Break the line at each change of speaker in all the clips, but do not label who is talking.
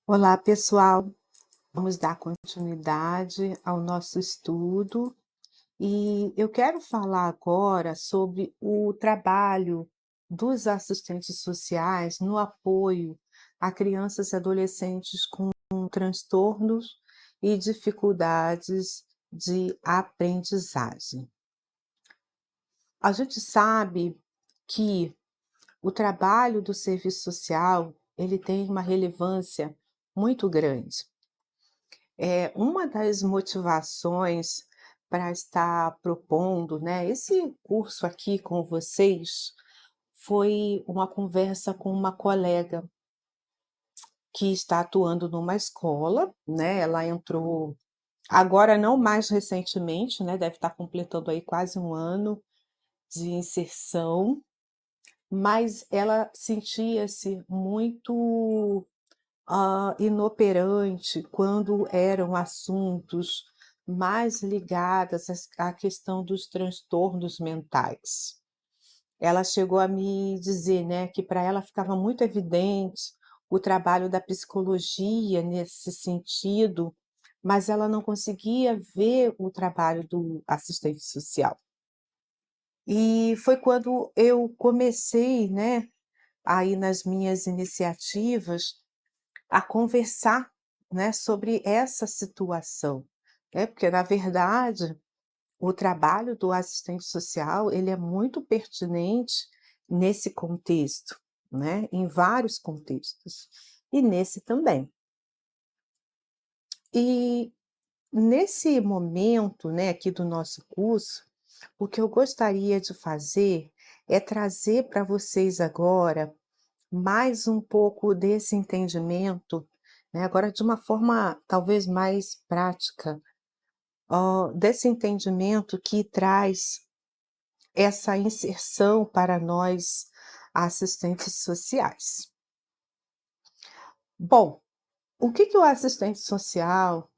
Olá, pessoal. Vamos dar continuidade ao nosso estudo e eu quero falar agora sobre o trabalho dos assistentes sociais no apoio a crianças e adolescentes com transtornos e dificuldades de aprendizagem. A gente sabe que o trabalho do serviço social, ele tem uma relevância muito grande. Uma das motivações para estar propondo, né, esse curso aqui com vocês, foi uma conversa com uma colega que está atuando numa escola, né, ela entrou agora não mais recentemente, né, deve estar completando aí quase um ano de inserção, mas ela sentia-se muito inoperante quando eram assuntos mais ligados à questão dos transtornos mentais. Ela chegou a me dizer, né, que para ela ficava muito evidente o trabalho da psicologia nesse sentido, mas ela não conseguia ver o trabalho do assistente social. E foi quando eu comecei, né, aí nas minhas iniciativas, a conversar, né, sobre essa situação, né, porque na verdade, o trabalho do assistente social, ele é muito pertinente nesse contexto, né, em vários contextos, e nesse também. E nesse momento, né, aqui do nosso curso, o que eu gostaria de fazer é trazer para vocês agora mais um pouco desse entendimento, né, agora de uma forma talvez mais prática, desse entendimento que traz essa inserção para nós assistentes sociais. Bom, o que que o assistente social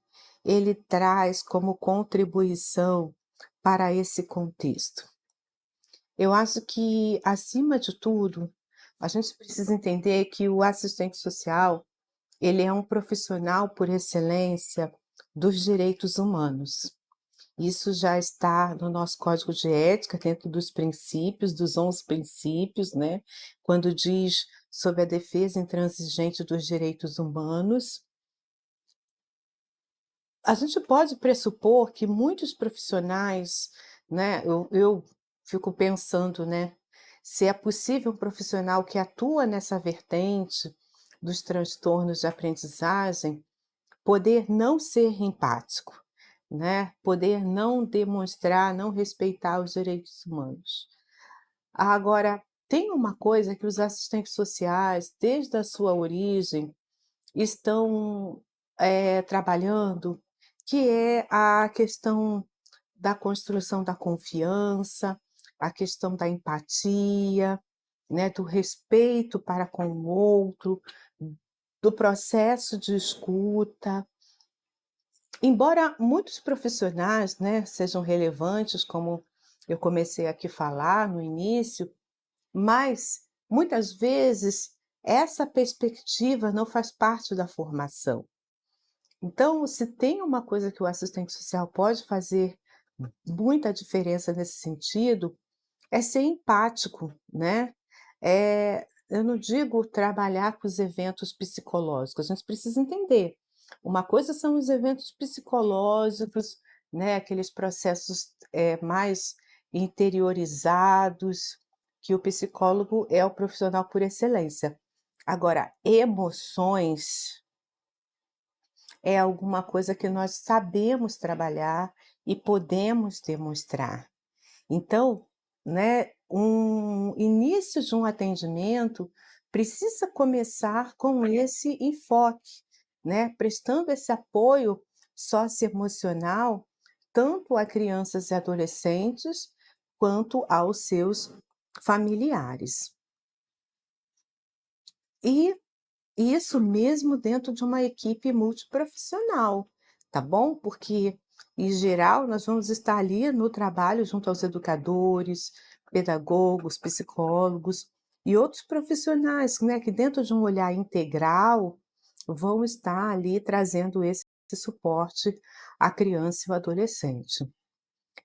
ele traz como contribuição para esse contexto? Eu acho que, acima de tudo, a gente precisa entender que o assistente social ele é um profissional por excelência dos direitos humanos. Isso já está no nosso código de ética, dentro dos princípios, dos 11 princípios, né, quando diz sobre a defesa intransigente dos direitos humanos. A gente pode pressupor que muitos profissionais, né, eu fico pensando, né, se é possível um profissional que atua nessa vertente dos transtornos de aprendizagem poder não ser empático, né, poder não demonstrar, não respeitar os direitos humanos. Agora, tem uma coisa que os assistentes sociais, desde a sua origem, estão, trabalhando, que é a questão da construção da confiança, a questão da empatia, né, do respeito para com o outro, do processo de escuta. Embora muitos profissionais, né, sejam relevantes, como eu comecei aqui a falar no início, mas muitas vezes essa perspectiva não faz parte da formação. Então, se tem uma coisa que o assistente social pode fazer muita diferença nesse sentido, é ser empático, né. Eu não digo trabalhar com os eventos psicológicos, a gente precisa entender, uma coisa são os eventos psicológicos, né, aqueles processos, mais interiorizados, que o psicólogo é o profissional por excelência. Agora, emoções é alguma coisa que nós sabemos trabalhar e podemos demonstrar. Então, né, um início de um atendimento precisa começar com esse enfoque, né, prestando esse apoio socioemocional tanto a crianças e adolescentes, quanto aos seus familiares. E isso mesmo dentro de uma equipe multiprofissional, tá bom? Porque, em geral, nós vamos estar ali no trabalho junto aos educadores, pedagogos, psicólogos e outros profissionais, né, que dentro de um olhar integral, vão estar ali trazendo esse suporte à criança e ao adolescente.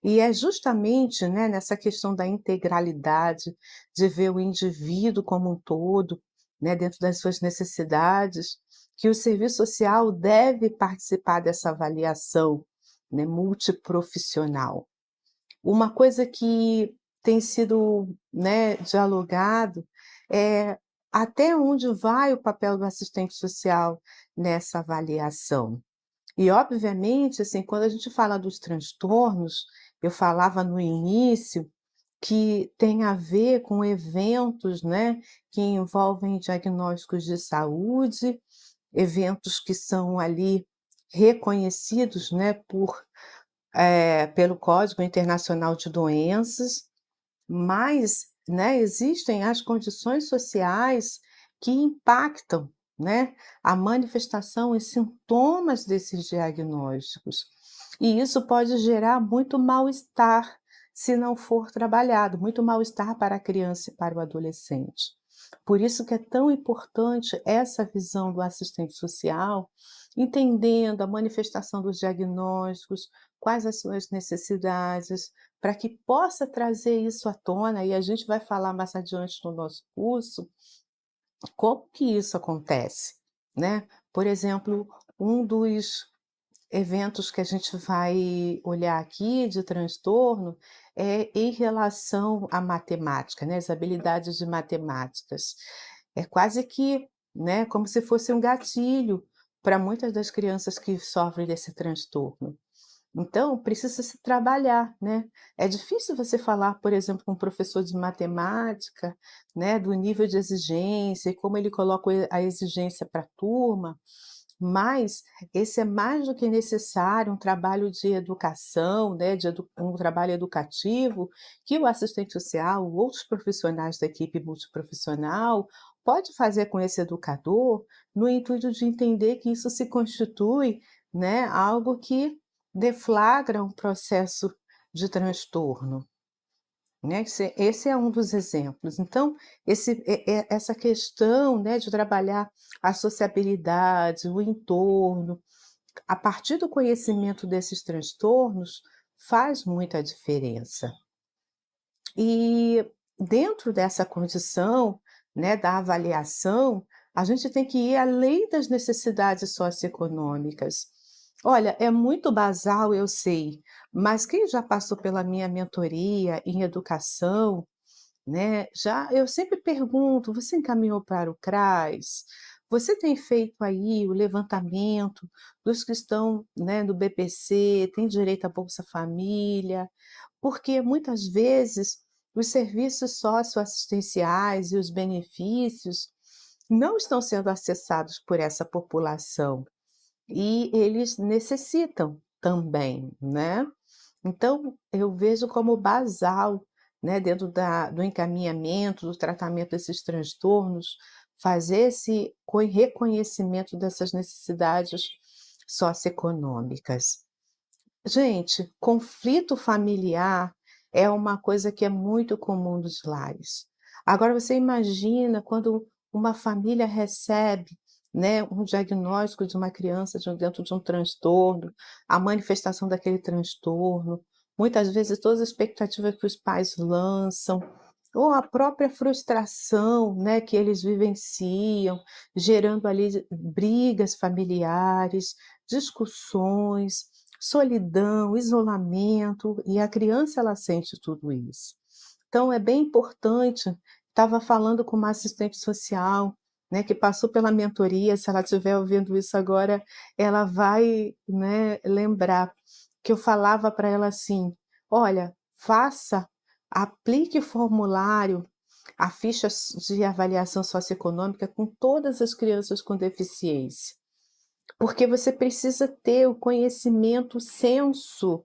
E é justamente, né, nessa questão da integralidade, de ver o indivíduo como um todo, né, dentro das suas necessidades, que o serviço social deve participar dessa avaliação, né, multiprofissional. Uma coisa que tem sido, né, dialogado é até onde vai o papel do assistente social nessa avaliação. E obviamente, assim, quando a gente fala dos transtornos, eu falava no início que tem a ver com eventos, né, que envolvem diagnósticos de saúde, eventos que são ali reconhecidos, né, pelo Código Internacional de Doenças, mas, né, existem as condições sociais que impactam, né, a manifestação e sintomas desses diagnósticos. E isso pode gerar muito mal-estar, se não for trabalhado, muito mal-estar para a criança e para o adolescente. Por isso que é tão importante essa visão do assistente social, entendendo a manifestação dos diagnósticos, quais as suas necessidades, para que possa trazer isso à tona, e a gente vai falar mais adiante no nosso curso, como que isso acontece, né. Por exemplo, um dos eventos que a gente vai olhar aqui de transtorno é em relação à matemática, né, as habilidades de matemáticas. É quase que, né, como se fosse um gatilho para muitas das crianças que sofrem desse transtorno. Então, precisa se trabalhar, né. É difícil você falar, por exemplo, com um professor de matemática, né, do nível de exigência e como ele coloca a exigência para a turma, mas esse é mais do que necessário, um trabalho de educação, né, um trabalho educativo, que o assistente social, outros profissionais da equipe multiprofissional, pode fazer com esse educador, no intuito de entender que isso se constitui, né, algo que deflagra um processo de transtorno, né, esse é um dos exemplos. Então, essa questão, né, de trabalhar a sociabilidade, o entorno, a partir do conhecimento desses transtornos, faz muita diferença. E dentro dessa condição, né, da avaliação, a gente tem que ir além das necessidades socioeconômicas. Olha, é muito basal, eu sei, mas quem já passou pela minha mentoria em educação, né, já eu sempre pergunto: "Você encaminhou para o CRAS? Você tem feito aí o levantamento dos que estão, né, no BPC, tem direito à Bolsa Família?" Porque muitas vezes os serviços socioassistenciais e os benefícios não estão sendo acessados por essa população, e eles necessitam também, né. Então, eu vejo como basal, né, dentro do encaminhamento, do tratamento desses transtornos, fazer esse reconhecimento dessas necessidades socioeconômicas. Gente, conflito familiar é uma coisa que é muito comum nos lares. Agora você imagina quando uma família recebe, né, um diagnóstico de uma criança dentro de um transtorno, a manifestação daquele transtorno, muitas vezes todas as expectativas que os pais lançam, ou a própria frustração, né, que eles vivenciam, gerando ali brigas familiares, discussões, solidão, isolamento, e a criança ela sente tudo isso. Então é bem importante, estava falando com uma assistente social, né, que passou pela mentoria, se ela estiver ouvindo isso agora, ela vai, né, lembrar que eu falava para ela assim: "Olha, aplique o formulário, a ficha de avaliação socioeconômica com todas as crianças com deficiência. Porque você precisa ter o conhecimento, o senso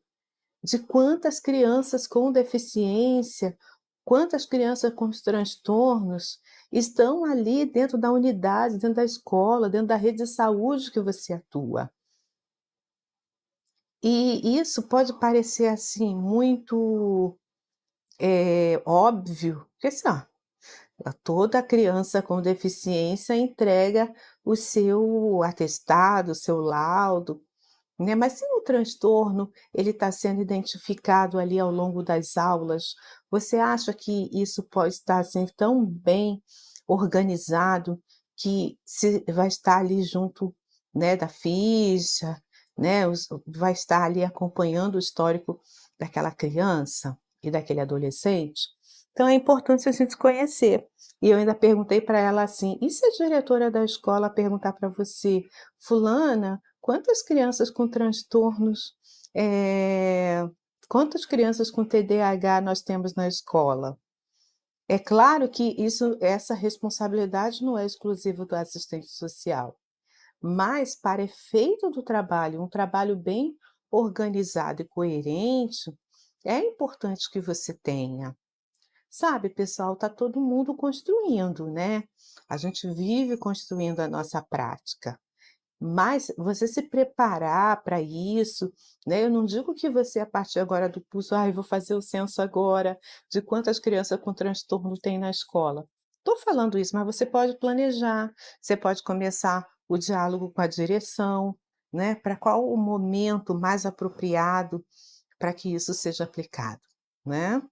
de quantas crianças com deficiência, quantas crianças com os transtornos estão ali dentro da unidade, dentro da escola, dentro da rede de saúde que você atua. E isso pode parecer, assim, muito, óbvio, porque assim, Toda criança com deficiência entrega o seu atestado, o seu laudo, né, mas se o transtorno ele está sendo identificado ali ao longo das aulas, você acha que isso pode estar, assim, tão bem organizado que se vai estar ali junto, né, da ficha, né, vai estar ali acompanhando o histórico daquela criança e daquele adolescente? Então é importante a gente conhecer. E eu ainda perguntei para ela assim: "E se a diretora da escola perguntar para você: 'Fulana, quantas crianças com transtornos, eh, quantas crianças com TDAH nós temos na escola?'" É claro que essa responsabilidade não é exclusiva do assistente social, mas para efeito do trabalho, um trabalho bem organizado e coerente, é importante que você tenha. Sabe, pessoal, está todo mundo construindo, né? A gente vive construindo a nossa prática. Mas você se preparar para isso, né, eu não digo que você a partir agora do pulso: "Ai, vou fazer o censo agora de quantas crianças com transtorno tem na escola". Estou falando isso, mas você pode planejar, você pode começar o diálogo com a direção, né, para qual o momento mais apropriado para que isso seja aplicado, né.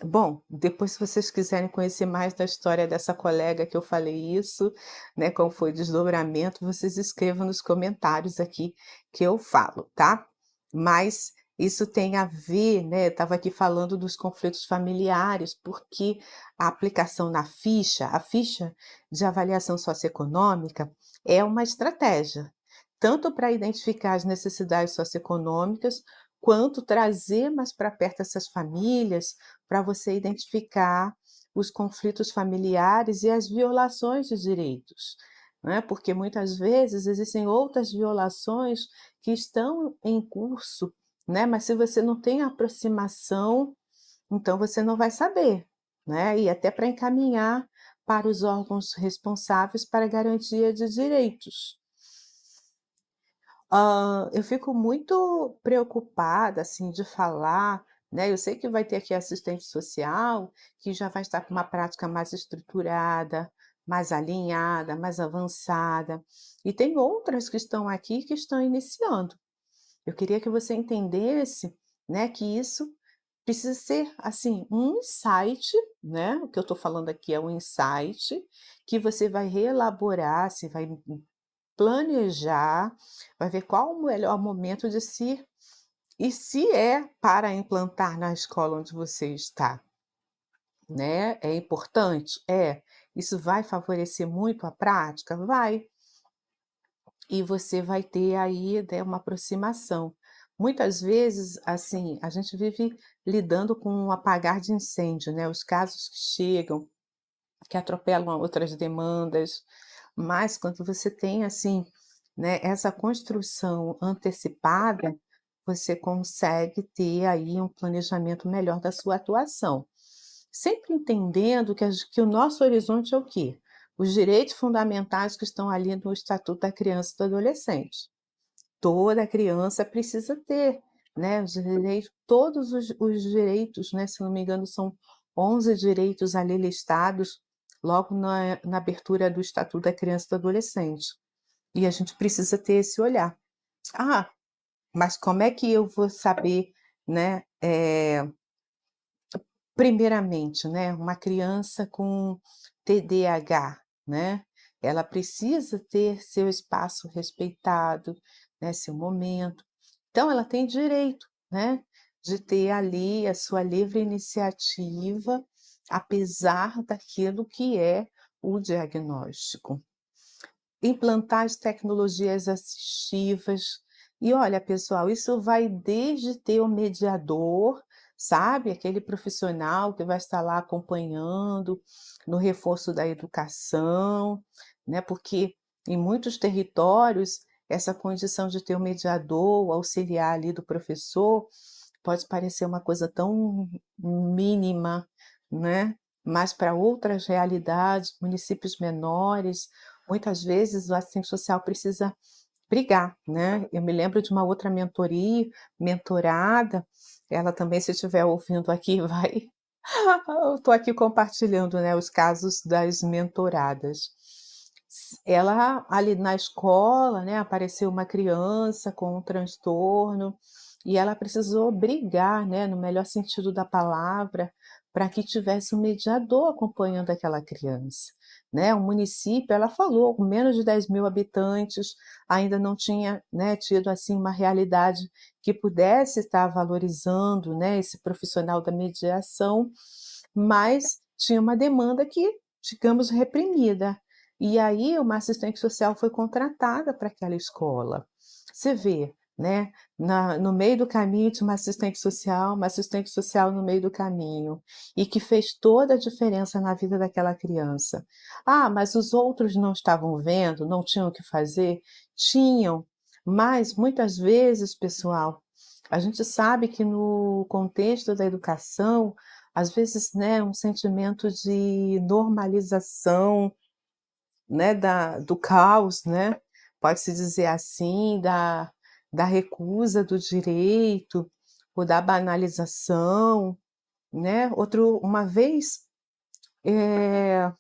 Bom, depois se vocês quiserem conhecer mais da história dessa colega que eu falei isso, né, como foi o desdobramento, vocês escrevam nos comentários aqui que eu falo, tá. Mas isso tem a ver, né, estava aqui falando dos conflitos familiares, porque a aplicação na ficha a ficha de avaliação socioeconômica é uma estratégia, tanto para identificar as necessidades socioeconômicas, quanto trazer mais para perto essas famílias, para você identificar os conflitos familiares e as violações de direitos, né, porque muitas vezes existem outras violações que estão em curso, né, mas se você não tem aproximação, então você não vai saber, né, e até para encaminhar para os órgãos responsáveis para a garantia de direitos. Eu fico muito preocupada, assim, de falar, né, eu sei que vai ter aqui assistente social, que já vai estar com uma prática mais estruturada, mais alinhada, mais avançada, e tem outras que estão aqui que estão iniciando. Eu queria que você entendesse, né, que isso precisa ser, assim, um insight, né, o que eu estou falando aqui é um insight, que você vai reelaborar, você vai planejar, vai ver qual o melhor momento de se e se é para implantar na escola onde você está, né, é importante? É. Isso vai favorecer muito a prática? Vai. E você vai ter aí, né, uma aproximação. Muitas vezes, assim, a gente vive lidando com um apagar de incêndio, né, os casos que chegam, que atropelam a outras demandas, mas quando você tem, assim, né, essa construção antecipada, você consegue ter aí um planejamento melhor da sua atuação. Sempre entendendo que o nosso horizonte é o quê? Os direitos fundamentais que estão ali no Estatuto da Criança e do Adolescente. Toda criança precisa ter, né, os direitos todos os direitos, né, se não me engano são 11 direitos ali listados, logo na abertura do Estatuto da Criança e do Adolescente. E a gente precisa ter esse olhar. "Ah, mas como é que eu vou saber, né, primeiramente, né, uma criança com TDAH, né, ela precisa ter seu espaço respeitado, né, seu momento. Então ela tem direito, né, de ter ali a sua livre iniciativa, apesar daquilo que é o diagnóstico. Implantar as tecnologias assistivas. E olha, pessoal, isso vai desde ter o mediador, sabe, aquele profissional que vai estar lá acompanhando no reforço da educação, né, porque em muitos territórios essa condição de ter o mediador, o auxiliar ali do professor, pode parecer uma coisa tão mínima, né, mas para outras realidades, municípios menores, muitas vezes o assistente social precisa brigar, né. Eu me lembro de uma outra mentorada, ela também se estiver ouvindo aqui vai Eu estou aqui compartilhando, né, os casos das mentoradas. Ela ali na escola, né, apareceu uma criança com um transtorno, e ela precisou brigar, né, no melhor sentido da palavra, para que tivesse um mediador acompanhando aquela criança, né. O município, ela falou, com menos de 10.000 habitantes, ainda não tinha, né, tido, assim, uma realidade que pudesse estar valorizando, né, esse profissional da mediação, mas tinha uma demanda que, digamos, reprimida. E aí uma assistente social foi contratada para aquela escola. Você vê, né, no meio do caminho tinha uma assistente social no meio do caminho, e que fez toda a diferença na vida daquela criança. Ah, mas os outros não estavam vendo, não tinham o que fazer? Tinham, mas muitas vezes, pessoal, a gente sabe que no contexto da educação, às vezes, né, um sentimento de normalização, né, do caos, né, pode-se dizer assim, da recusa do direito, ou da banalização, né. Uma vez, eh,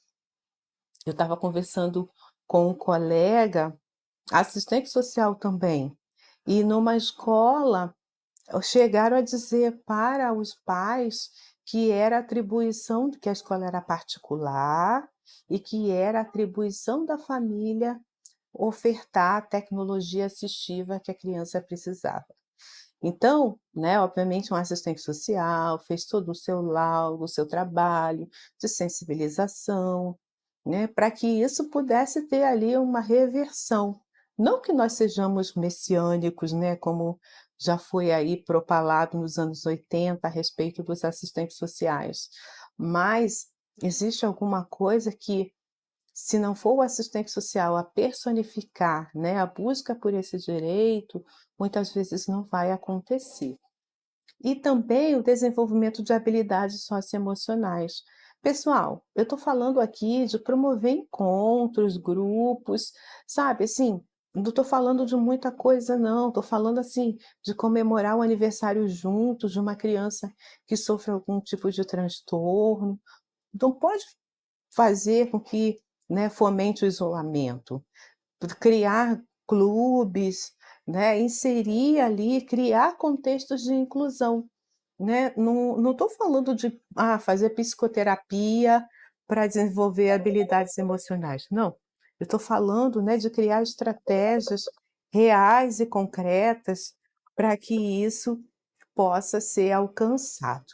eu estava conversando com um colega, assistente social também, e numa escola chegaram a dizer para os pais que era atribuição, que a escola era particular e que era atribuição da família ofertar a tecnologia assistiva que a criança precisava. Então, né, obviamente um assistente social fez todo o seu laudo, o seu trabalho de sensibilização, né, para que isso pudesse ter ali uma reversão. Não que nós sejamos messiânicos, né, como já foi aí propalado nos anos 80 a respeito dos assistentes sociais, mas existe alguma coisa que, se não for o assistente social a personificar, né, a busca por esse direito, muitas vezes não vai acontecer. E também o desenvolvimento de habilidades socioemocionais. Pessoal, eu estou falando aqui de promover encontros, grupos, sabe, assim, não estou falando de muita coisa não, estou falando, assim, de comemorar o aniversário juntos de uma criança que sofre algum tipo de transtorno. Não pode fazer com que, né, fomente o isolamento. Criar clubes, né, inserir ali, criar contextos de inclusão, né. Não estou falando de, fazer psicoterapia para desenvolver habilidades emocionais, não. Eu estou falando, né, de criar estratégias reais e concretas para que isso possa ser alcançado.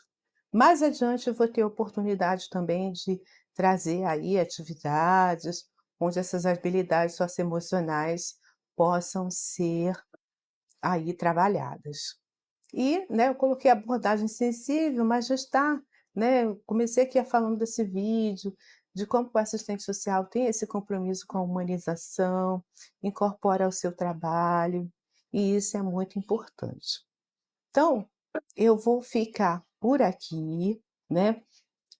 Mais adiante eu vou ter oportunidade também de trazer aí atividades onde essas habilidades socioemocionais possam ser aí trabalhadas. E, né, eu coloquei abordagem sensível, mas já está, né, eu comecei aqui falando desse vídeo, de como o assistente social tem esse compromisso com a humanização, incorpora ao seu trabalho, e isso é muito importante. Então, eu vou ficar por aqui, né,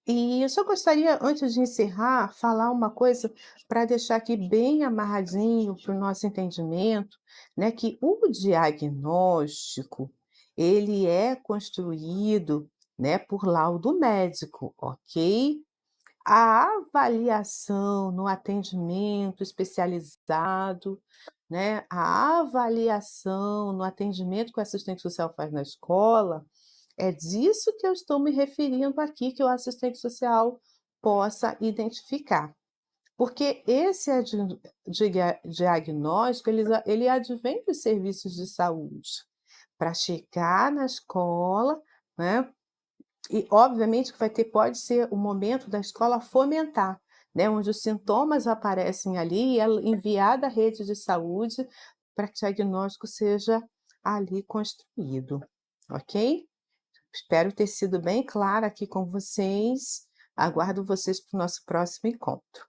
e eu só gostaria, antes de encerrar, falar uma coisa para deixar aqui bem amarradinho para o nosso entendimento, né, que o diagnóstico, ele é construído, né, por laudo médico, ok? A avaliação no atendimento especializado, né, a avaliação no atendimento que o assistente social faz na escola, é disso que eu estou me referindo aqui, que o assistente social possa identificar. Porque esse diagnóstico, ele advém dos serviços de saúde, para chegar na escola, né, e obviamente que vai ter, pode ser o momento da escola fomentar, né, onde os sintomas aparecem ali e é enviada à rede de saúde para que o diagnóstico seja ali construído, ok? Espero ter sido bem clara aqui com vocês. Aguardo vocês para o nosso próximo encontro.